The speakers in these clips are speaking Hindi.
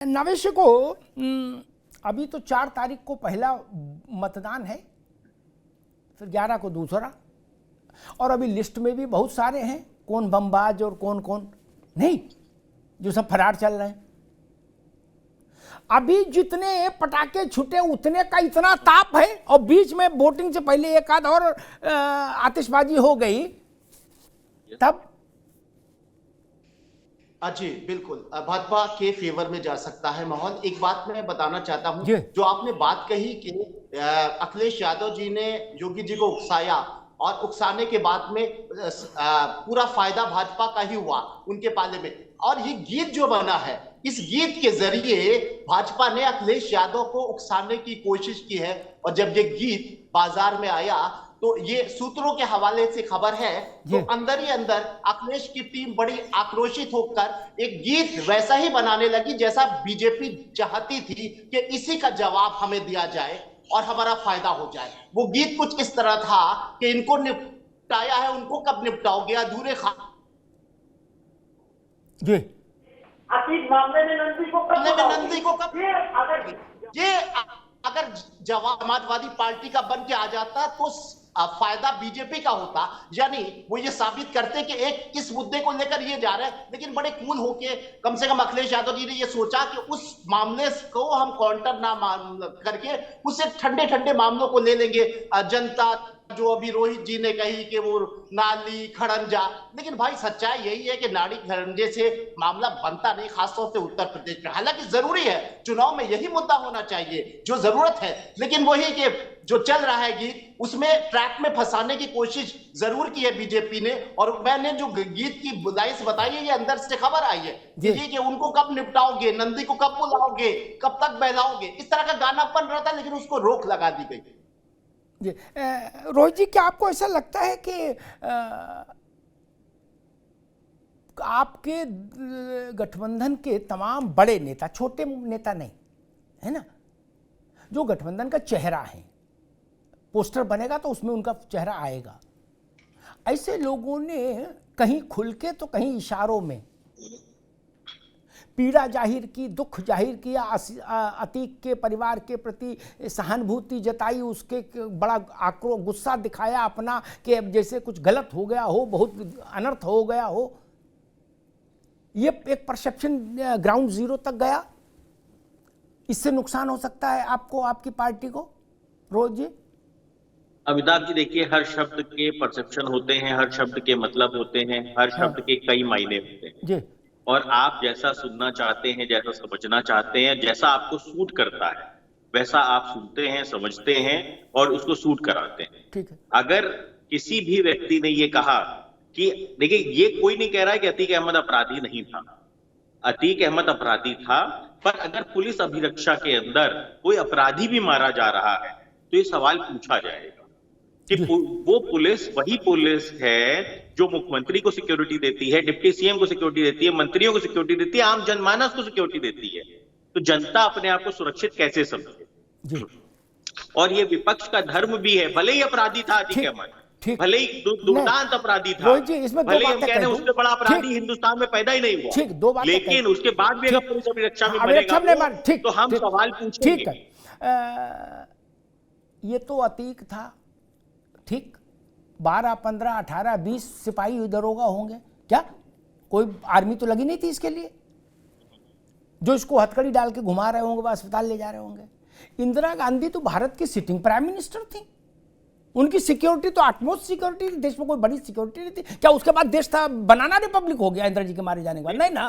नवेश को अभी तो 4 तारीख को पहला मतदान है, फिर 11 को दूसरा, और अभी लिस्ट में भी बहुत सारे हैं, कौन बमबाज और कौन कौन नहीं, जो सब फरार चल रहे हैं। अभी जितने पटाखे छूटे उतने का इतना ताप है, और बीच में वोटिंग से पहले एक आध और आतिशबाजी हो गई तब। जी बिल्कुल, भाजपा के फेवर में जा सकता है माहौल। एक बात मैं बताना चाहता हूं, जो आपने बात कही कि अखिलेश यादव जी ने योगी जी को उकसाया और उकसाने के बाद में पूरा फायदा भाजपा का ही हुआ उनके पाले में, और ये गीत जो बना है, इस गीत के जरिए भाजपा ने अखिलेश यादव को उकसाने की कोशिश की है। और जब ये गीत बाजार में आया तो ये सूत्रों के हवाले से खबर है, तो अंदर ही अंदर अखिलेश की टीम बड़ी आक्रोशित होकर एक गीत वैसा ही बनाने लगी जैसा बीजेपी चाहती थी कि इसी का जवाब हमें दिया जाए और हमारा फायदा हो जाए। वो गीत कुछ इस तरह था कि इनको निपटाया है, उनको कब निपटाओगे, अधूरे मामले में नंदी को कब ये अगर जवाब समाजवादी पार्टी का बन के आ जाता तो फायदा बीजेपी का होता। यानी वो ये साबित करते कि एक इस मुद्दे को लेकर ये जा रहे हैं, लेकिन बड़े कूल होके कम से कम अखिलेश यादव जी ने ये सोचा कि उस मामले को हम काउंटर ना करके उससे ठंडे ठंडे मामलों को ले लेंगे। जनता जो अभी रोहित जी ने कही कि वो नाली खड़ंजा, लेकिन भाई सच्चाई यही है कि नाली खड़ंजे से मामला बनता नहीं, खासतौर से उत्तर प्रदेश में। हालांकि जरूरी है, चुनाव में यही मुद्दा होना चाहिए जो जरूरत है, लेकिन वही कि जो चल रहा है गीत, उसमें ट्रैक में फंसाने की कोशिश जरूर की है बीजेपी ने। और मैंने जो गीत की बुदाइश बताई है, ये अंदर से खबर आई है कि उनको कब निपटाओगे, नंदी को कब बुलाओगे, कब तक बहलाओगे, इस तरह का गाना बन रहा था, लेकिन उसको रोक लगा दी गई। जी रोहित जी, क्या आपको ऐसा लगता है कि आपके गठबंधन के तमाम बड़े नेता, छोटे नेता नहीं है ना, जो गठबंधन का चेहरा है, पोस्टर बनेगा तो उसमें उनका चेहरा आएगा, ऐसे लोगों ने कहीं खुल के तो कहीं इशारों में पीड़ा जाहिर की, दुख जाहिर किया, अतीक के परिवार के प्रति सहानुभूति जताई, उसके बड़ा आक्रोश गुस्सा दिखाया अपना कि अब जैसे कुछ गलत हो गया हो, बहुत अनर्थ हो गया हो। ये एक परसेप्शन ग्राउंड जीरो तक गया। इससे नुकसान हो सकता है आपको, आपकी पार्टी को। रोहित जी। अमिताभ जी, देखिए, हर शब्द के परसेप्शन होते हैं, हर शब्द के मतलब होते हैं, हर शब्द के कई मायने होते हैं जी। और आप जैसा सुनना चाहते हैं, जैसा समझना चाहते हैं, जैसा आपको सूट करता है, वैसा आप सुनते हैं, समझते हैं और उसको सूट कराते हैं। ठीक है। अगर किसी भी व्यक्ति ने ये कहा कि देखिए, ये कोई नहीं कह रहा है कि अतीक अहमद अपराधी नहीं था, अतीक अहमद अपराधी था, पर अगर पुलिस अभिरक्षा के अंदर कोई अपराधी भी मारा जा रहा है तो ये सवाल पूछा जाएगा कि वो पुलिस वही पुलिस है जो मुख्यमंत्री को सिक्योरिटी देती है, डिप्टी सीएम को सिक्योरिटी देती है, मंत्रियों को सिक्योरिटी देती है, आम जनमानस को सिक्योरिटी देती है। तो जनता अपने आप को सुरक्षित कैसे समझे? और ये विपक्ष का धर्म भी है। भले ही अपराधी था अतीक अहमद, भले ही दुर्दांत अपराधी था, भले ही हम कह रहे हैं उससे बड़ा अपराधी हिंदुस्तान में पैदा ही नहीं हुआ, लेकिन उसके बाद भी अगर पुलिस अभिरक्षा में मरेगा तो हम सवाल पूछेंगे। ये तो अतीक था, ठीक, 12, 15, 18, 20 सिपाही दरोगा होंगे क्या? कोई आर्मी तो लगी नहीं थी इसके लिए, जो इसको हथकड़ी डाल के घुमा रहे होंगे, अस्पताल ले जा रहे होंगे। इंदिरा गांधी तो भारत की सिटिंग प्राइम मिनिस्टर थी, उनकी सिक्योरिटी तो आटमोस्ट सिक्योरिटी, देश में कोई बड़ी सिक्योरिटी नहीं थी क्या? उसके बाद देश था बनाना रिपब्लिक हो गया इंदिरा जी के मारे जाने के बाद? नहीं ना,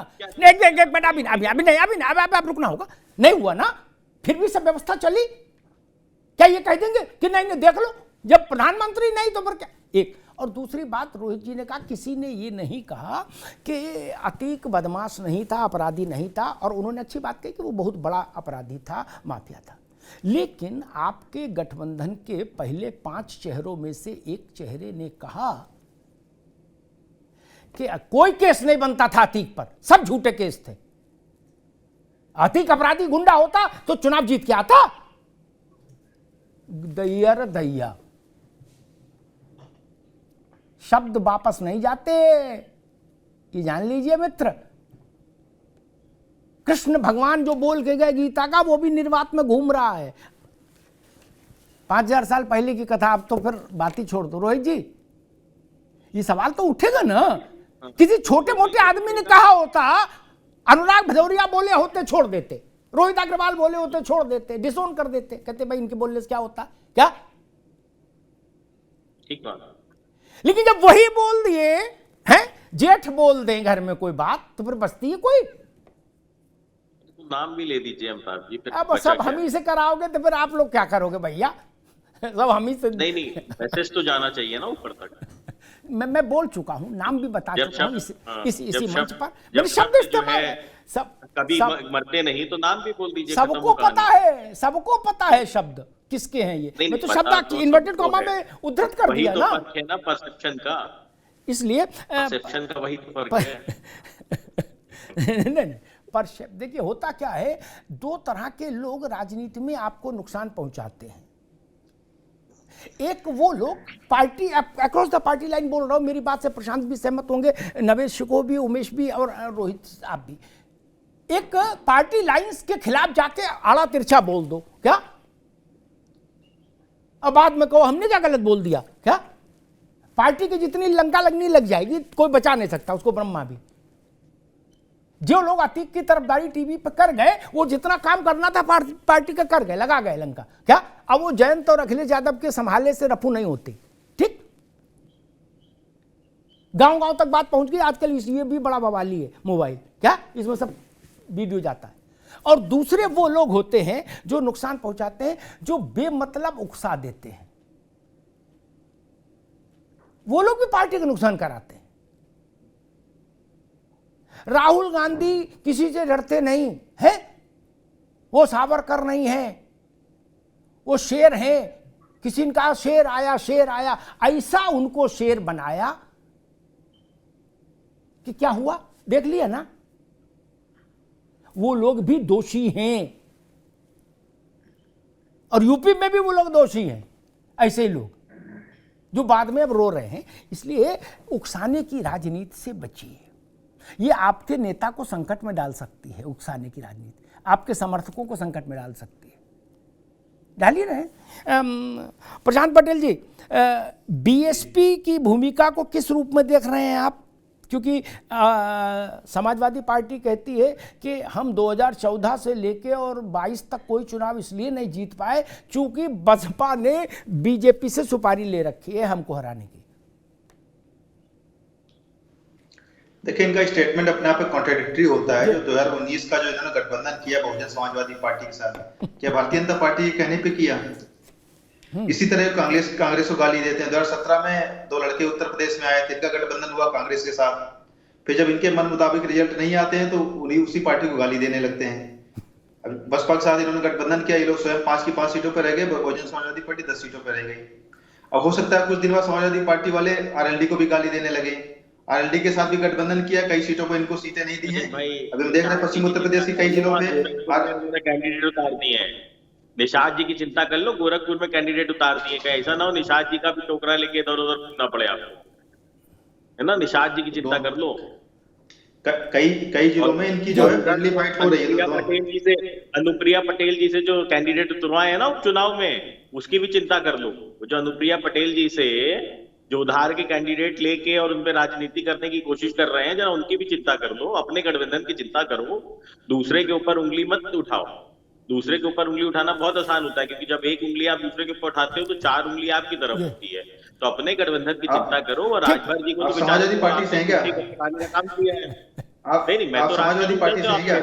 अभी आप रुकना होगा, नहीं हुआ ना, फिर भी सब व्यवस्था चली। क्या ये कह देंगे कि नहीं देख लो, जब प्रधानमंत्री नहीं तो फिर क्या? एक और दूसरी बात, रोहित जी ने कहा, किसी ने ये नहीं कहा कि अतीक बदमाश नहीं था, अपराधी नहीं था, और उन्होंने अच्छी बात कही कि वो बहुत बड़ा अपराधी था, माफिया था। लेकिन आपके गठबंधन के पहले 5 चेहरों में से एक चेहरे ने कहा कि कोई केस नहीं बनता था अतीक पर, सब झूठे केस थे। अतीक अपराधी गुंडा होता तो चुनाव जीत के आता। दैया शब्द वापस नहीं जाते, ये जान लीजिए मित्र। कृष्ण भगवान जो बोल के गए गीता का, वो भी निर्वात में घूम रहा है। 5000 साल पहले की कथा, अब तो फिर बात ही छोड़ दो। रोहित जी, ये सवाल तो उठेगा ना, किसी छोटे मोटे आदमी ने कहा होता, अनुराग भदौरिया बोले होते छोड़ देते, रोहित अग्रवाल बोले होते छोड़ देते, डिसोन कर देते, कहते भाई इनके बोलने से क्या होता, क्या ठीक बात। लेकिन जब वही बोल दिए हैं, जेठ बोल दें घर में कोई बात, तो फिर बचती है कोई? नाम भी ले दीजिए अमिताभ जी, फिर अब सब हम ही से कराओगे तो फिर आप लोग क्या करोगे भैया? सब हम ही से। नहीं, मैसेज तो जाना चाहिए ना ऊपर तक। मैं बोल चुका हूं, नाम भी बता चुका हूं इसी मंच पर। जब शब्द इस्तेमाल कभी मरते नहीं तो नाम भी बोल दीजिए। सबको पता है, सबको पता है शब्द किसके हैं ये। मैं तो शब्द इन्वर्टेड कॉमा में उद्धृत कर दिया ना। फर्क है ना परसेप्शन का, इसलिए परसेप्शन का वही तो फर्क है। नहीं, पर देखिए होता क्या है, दो तरह के लोग राजनीति में आपको नुकसान पहुंचाते हैं। एक वो लोग party, across the party line बोल रहा हूं, मेरी बात से प्रशांत भी सहमत होंगे, नवेश शिको भी, उमेश भी और रोहित आप भी। एक पार्टी लाइंस के खिलाफ जाके आड़ा तिरछा बोल दो, क्या अब बाद में कहो हमने क्या गलत बोल दिया, क्या पार्टी की जितनी लंका लगनी लग जाएगी, कोई बचा नहीं सकता उसको, ब्रह्मा भी। जो लोग अतीक की तरफदारी टीवी पर कर गए, वो जितना काम करना था पार्टी का कर गए, लगा गए लंका, क्या अब वो जयंत और अखिलेश यादव के संभाले से रफू नहीं होती। ठीक, गांव गांव तक बात पहुंच गई। आजकल ये भी बड़ा बवाली है मोबाइल, क्या इसमें सब वीडियो जाता है। और दूसरे वो लोग होते हैं जो नुकसान पहुंचाते हैं, जो बेमतलब उकसा देते हैं, वो लोग भी पार्टी का नुकसान कराते हैं। राहुल गांधी किसी से डरते नहीं है, वो सावरकर नहीं है, वो शेर है। किसी ने कहा शेर आया, शेर आया, ऐसा उनको शेर बनाया कि क्या हुआ देख लिया ना। वो लोग भी दोषी हैं, और यूपी में भी वो लोग दोषी हैं, ऐसे ही लोग जो बाद में अब रो रहे हैं। इसलिए उकसाने की राजनीति से बचिए, ये आपके नेता को संकट में डाल सकती है। उकसाने की राजनीति आपके समर्थकों को संकट में डाल सकती है, डाल ही रहे। प्रशांत पटेल जी, बीएसपी की भूमिका को किस रूप में देख रहे हैं आप? क्योंकि समाजवादी पार्टी कहती है कि हम 2014 से लेके और 22 तक कोई चुनाव इसलिए नहीं जीत पाए क्योंकि बसपा ने बीजेपी से सुपारी ले रखी है हमको हराने की। देखिए, इनका स्टेटमेंट अपने आप में कॉन्ट्राडिक्टरी होता है। जो 2019 का जो इन्होंने गठबंधन किया बहुजन समाजवादी पार्टी के साथ, क्या भारतीय जनता पार्टी के कहने पे किया? इसी तरह कांग्रेस को गाली देते हैं। 2017 में दो लड़के उत्तर प्रदेश में आए थे, इनका गठबंधन हुआ कांग्रेस के साथ, फिर जब इनके मन मुताबिक रिजल्ट नहीं आते हैं तो उन्हीं उसी पार्टी को गाली देने लगते हैं। अब बसपा के साथ इन्होंने गठबंधन किया, ये लोग स्वयं 5 की 5 सीटों पर रह गए, बहुजन समाजवादी पार्टी 10 सीटों पर रह गई। अब हो सकता है कुछ दिन बाद समाजवादी पार्टी वाले आरएलडी को भी गाली देने लगे। आरएलडी के साथ भी गठबंधन किया, कई सीटों पर इनको सीटें नहीं दी हैं। अभी हम देख रहे हैं पश्चिम उत्तर प्रदेश की कई जिलों में कैंडिडेट उतार दिए हैं। निषाद जी की चिंता कर लो, गोरखपुर में कैंडिडेट उतार दिए, क्या ऐसा ना हो निषाद जी का भी टोकरा लेके इधर उधर घूमना पड़े आपको, है ना? निषाद जी की चिंता कर लो। कई जिलों में इनकी जो है फ्रेंडली फाइट हो रही है। अनुप्रिया पटेल जी से जो कैंडिडेट उतरवाए हैं ना उपचुनाव में, उसकी भी चिंता कर लो। जो अनुप्रिया पटेल जी से जो उधार के कैंडिडेट लेके और उनपे राजनीति करने की कोशिश कर रहे हैं, जरा उनकी भी चिंता कर लो। अपने गठबंधन की चिंता करो, दूसरे के ऊपर उंगली मत उठाओ। दूसरे के ऊपर उंगली उठाना बहुत आसान होता है, क्योंकि जब एक उंगली आप दूसरे के ऊपर उठाते हो तो 4 उंगली आपकी तरफ होती है। तो अपने गठबंधन की चिंता करो। और राजभर जी को तो समाजवादी पार्टी से क्या काम किया है? नहीं, मैं तो समाजवादी पार्टी से क्या,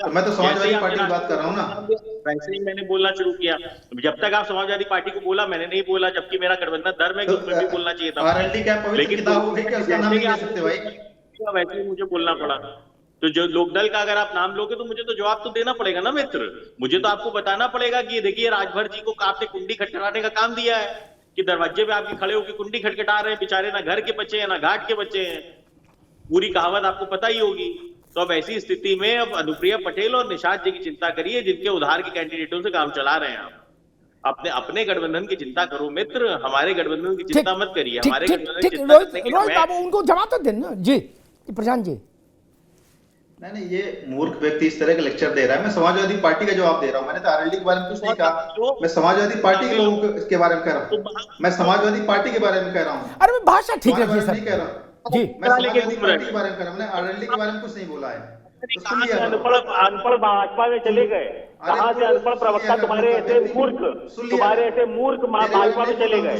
मैं तो समाजवादी पार्टी की बात कर रहा हूँ ना। वैसे ही मैंने बोलना शुरू किया। जब तक आप समाजवादी पार्टी को बोला, मैंने नहीं बोला, जबकि मेरा गठबंधन धर्म है कि उसमें भी बोलना चाहिए था। लेकिन वैसे ही मुझे बोलना पड़ा। तो जो लोकदल का अगर आप नाम लोगे तो मुझे तो जवाब तो देना पड़ेगा ना मित्र। मुझे तो आपको बताना पड़ेगा कि देखिए राजभर जी को आपने कुंडी खटखटाने का काम दिया है कि दरवाजे पे आपके खड़े होकर कुंडी खटखटा रहे हैं, बेचारे ना घर के बच्चे हैं ना घाट के बच्चे हैं। पूरी कहावत आपको पता ही होगी। तो अब ऐसी स्थिति में अब अनुप्रिया पटेल और निषाद जी की चिंता करिए, जिनके उधार के कैंडिडेटों से काम चला रहे हैं आप। अपने गठबंधन की चिंता करो मित्र, हमारे गठबंधन की चिंता मत करिए। हमारे गठबंधन की चिंता करने के लिए उनको जवाब तो देना जी। प्रशांत जी, नहीं, ये मूर्ख व्यक्ति इस तरह का लेक्चर दे रहा है। मैं समाजवादी पार्टी का जवाब दे रहा हूँ, मैंने तो आरएलडी के बारे में कुछ नहीं कहा। मैं समाजवादी पार्टी के लोगों के बारे में कह रहा हूँ, मैं समाजवादी पार्टी के बारे में कह रहा हूँ। अरे मैं भाषा ठीक तुम्हारे रखिए बारे में नहीं सर कह रहा जी। मैं समाजवादी पार्टी के बारे में कह रहा हूँ, मैंने आरएलडी के बारे में कुछ नहीं बोला है। तो सुनिए, अनपढ़ भाजपा में चले गए, कहाँ से अनपढ़ प्रवक्ता तुम्हारे ऐसे मूर्ख भाजपा में चले गए,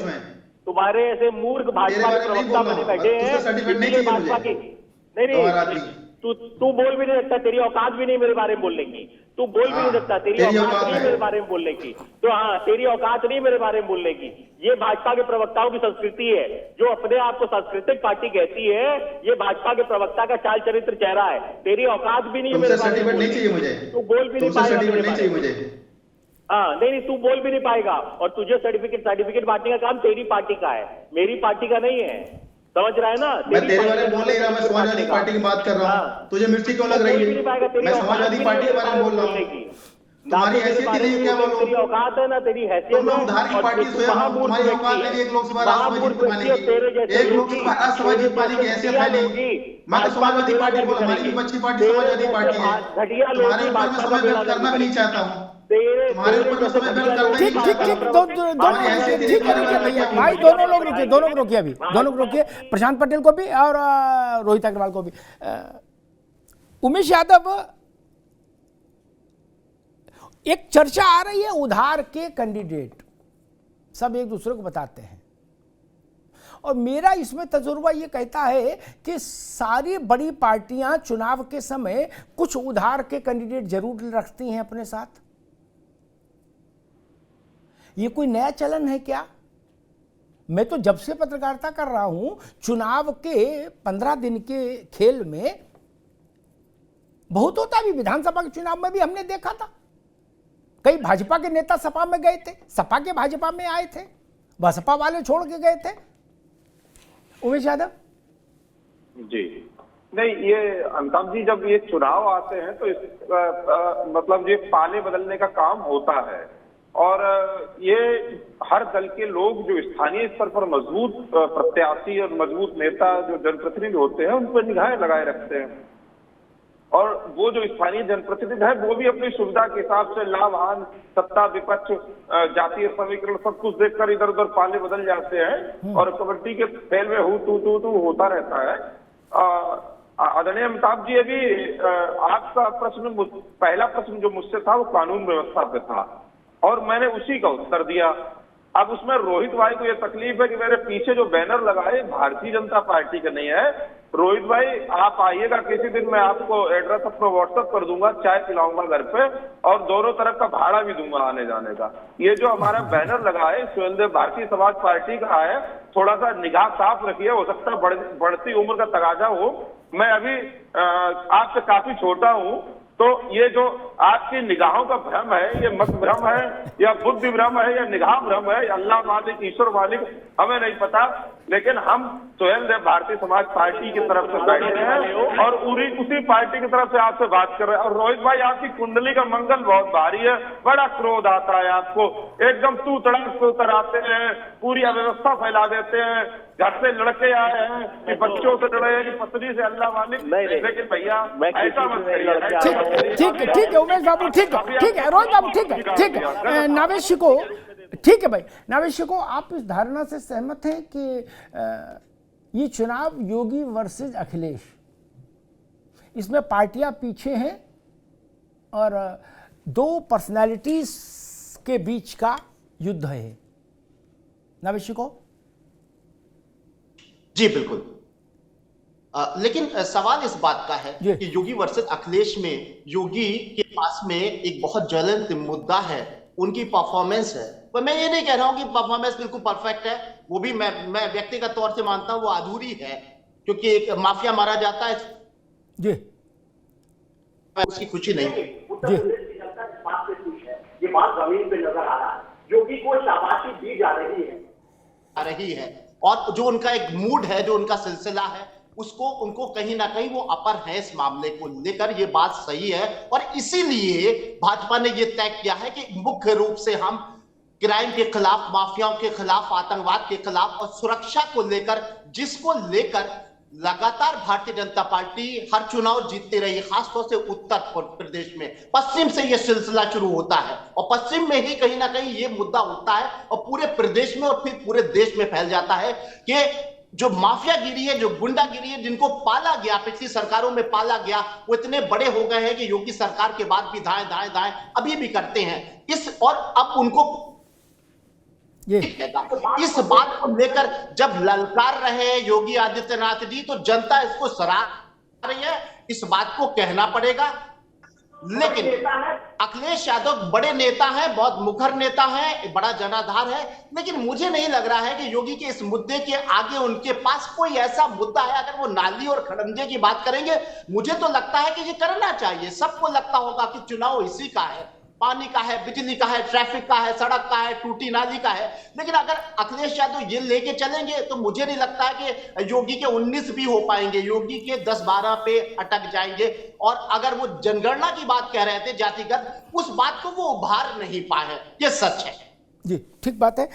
तुम्हारे ऐसे मूर्ख भाजपा के प्रवक्ता बने बैठे हैं भाजपा की। नहीं, तू बोल भी नहीं सकता, तेरी औकात भी नहीं मेरे बारे में बोलने की, तू बोल भी नहीं सकता, तेरी औकात नहीं मेरे बारे में बोलने की। तो हाँ, तेरी औकात नहीं मेरे बारे में बोलने की। ये भाजपा के प्रवक्ताओं की संस्कृति है, जो अपने आप को सांस्कृतिक पार्टी कहती है, ये भाजपा के प्रवक्ता का चाल चरित्र चेहरा है। तेरी औकात भी नहीं मेरे बारे में, नहीं चाहिए मुझे, तू बोल भी नहीं पाएगा मुझे। हाँ, नहीं, तू बोल भी नहीं पाएगा। और तुझे सर्टिफिकेट बांटने का काम तेरी पार्टी का है, मेरी पार्टी का नहीं है, समझ रहा है ना? मैं तेरे बारे में बोल नहीं रहा, मैं समाजवादी पार्टी की बात कर रहा हूँ। तुझे मिर्ची क्यों लग रही है? मैं समाजवादी पार्टी के बारे में बोल रहा हूँ। तुम्हारी हैसियत ही नहीं, क्या बोलूं? तेरी औकात है ना, तेरी हैसियत तुम लोग उधार की पार्टी स्वयं हो, तुम्हारी औकात नहीं एक लोकसभा राज्यसभा जीत पाने की, एक लोकसभा राज्यसभा जीत पाने की हैसियत है नहीं। मैं तो समाजवादी पार्टी बोला, हमारी भी अच्छी पार्टी समाजवादी पार्टी है। तुम्हारे ऊपर मैं समय व्यर्थ करना भी नहीं चाहता हूँ, तुम्हारे ऊपर मैं समय व्यर्थ करना ही नहीं चाहता हूँ। ठीक है भैया भाई, दोनों लोग रुकिए अभी, दोनों को रोकिए, प्रशांत पटेल को भी और रोहित अग्रवाल को भी। उमेश यादव, एक चर्चा आ रही है उधार के कैंडिडेट सब एक दूसरे को बताते हैं, और मेरा इसमें तजुर्बा ये कहता है कि सारी बड़ी पार्टियां चुनाव के समय कुछ उधार के कैंडिडेट जरूर रखती हैं अपने साथ। ये कोई नया चलन है क्या? मैं तो जब से पत्रकारिता कर रहा हूं, चुनाव के 15 दिन के खेल में बहुत होता है। विधानसभा के चुनाव में भी हमने देखा था, कई भाजपा के नेता सपा में गए थे, सपा के भाजपा में आए थे, बसपा वाले छोड़ के गए थे। उमेश यादव जी, नहीं, ये अमिताभ जी, जब ये चुनाव आते हैं तो मतलब ये पाले बदलने का काम होता है, और ये हर दल के लोग जो स्थानीय स्तर पर मजबूत प्रत्याशी और मजबूत नेता जो जनप्रतिनिधि होते हैं, उन पर निगाहें लगाए रखते हैं। और वो जो स्थानीय जनप्रतिनिधि है, वो भी अपनी सुविधा के हिसाब से लाभ हानि, सत्ता विपक्ष, जातीय समीकरण सब कुछ देखकर इधर उधर पाले बदल जाते हैं, और कबड्डी के खेल में हु तू होता रहता है। आदरणीय अमिताभ जी, अभी आपका प्रश्न, पहला प्रश्न जो मुझसे था वो कानून व्यवस्था पे था, और मैंने उसी का उत्तर दिया। अब उसमें रोहित भाई को यह तकलीफ है कि मेरे पीछे जो बैनर लगा है भारतीय जनता पार्टी का नहीं है। रोहित भाई, आप आइएगा किसी दिन, मैं आपको एड्रेस अपना व्हाट्सएप कर दूंगा, चाय पिलाऊंगा घर पे, और दोनों तरफ का भाड़ा भी दूंगा आने जाने का। ये जो हमारा बैनर लगा है स्वयं भारतीय समाज पार्टी का है, थोड़ा सा निगाह साफ रखिए, हो सकता है बढ़ती उम्र का तगाजा हो। मैं अभी आपसे काफी छोटा हूँ, तो ये जो आपकी निगाहों का भ्रम है, ये मत भ्रम है या बुद्धि भ्रम है या निगाह भ्रम है, अल्लाह मालिक ईश्वर मालिक हमें नहीं पता, लेकिन हम स्वयं भारतीय समाज पार्टी की तरफ से बैठे हैं और उसी पार्टी की तरफ से आपसे बात कर रहे हैं। और रोहित भाई, आपकी कुंडली का मंगल बहुत भारी है, बड़ा क्रोध आता है आपको, एकदम तू तड़क से उतर आते हैं, पूरी अव्यवस्था फैला देते हैं, घर से लड़के आए हैं कि बच्चों से लड़े हैं कि पत्नी से, अल्लाह मालिक। लेकिन भैया ऐसा मत करिए। ठीक है उमेश बाबू, ठीक है रोहित बाबू, ठीक है नावेशी को, ठीक है भाई नावेशी को, आप इस धारणा से सहमत हैं कि ये चुनाव योगी वर्सेस अखिलेश, इसमें पार्टियां पीछे हैं और दो पर्सनालिटीज के बीच का युद्ध है? नावेशी को जी बिल्कुल, लेकिन सवाल इस बात का है कि योगी वर्सेस अखिलेश में योगी के पास में एक बहुत ज्वलंत मुद्दा है, उनकी परफॉर्मेंस है। पर मैं ये नहीं कह रहा हूं कि परफॉर्मेंस बिल्कुल परफेक्ट है, वो भी मैं व्यक्तिगत तौर से मानता हूं वो अधूरी है, क्योंकि एक माफिया मारा जाता है जी, उसकी खुशी नहीं है। जी, ये बात जमीन पे नजर आ रहा है, योगी को शाबाशी दी जा रही है, और जो उनका एक मूड है, जो उनका सिलसिला है, उसको उनको कहीं ना कहीं वो अपर है इस मामले को लेकर, ये बात सही है। और इसीलिए भाजपा ने ये तय किया है कि मुख्य रूप से हम क्राइम के खिलाफ, माफियाओं के खिलाफ, आतंकवाद के खिलाफ और सुरक्षा को लेकर, जिसको लेकर लगातार भारतीय जनता पार्टी हर चुनाव जीतती रही, खासतौर से उत्तर प्रदेश में। पश्चिम से यह सिलसिला शुरू होता है और पश्चिम में ही कहीं ना कहीं यह मुद्दा उठता है और पूरे प्रदेश में और फिर पूरे देश में फैल जाता है कि जो माफियागिरी है, जो गुंडागिरी है, जिनको पाला गया, पिछली सरकारों में पाला गया, वो इतने बड़े हो गए हैं कि योगी सरकार के बाद भी दाएं दाएं दाएं अभी भी करते हैं इस, और अब उनको इस बात को लेकर जब ललकार रहे योगी आदित्यनाथ जी, तो जनता इसको सराह रही है, इस बात को कहना पड़ेगा। लेकिन अखिलेश यादव बड़े नेता हैं, बहुत मुखर नेता हैं, बड़ा जनाधार है, लेकिन मुझे नहीं लग रहा है कि योगी के इस मुद्दे के आगे उनके पास कोई ऐसा मुद्दा है। अगर वो नाली और खड़ंजे की बात करेंगे, मुझे तो लगता है कि ये करना चाहिए। सबको लगता होगा कि चुनाव इसी का है, पानी का है, बिजली का है, ट्रैफिक का है, सड़क का है, टूटी नाली का है। लेकिन अगर अखिलेश यादव ये लेके चलेंगे तो मुझे नहीं लगता है कि योगी के 19 भी हो पाएंगे, योगी के 10-12 पे अटक जाएंगे। और अगर वो जनगणना की बात कह रहे थे जातिगत, उस बात को वो उभार नहीं पाए, ये सच है। जी, ठीक बात है।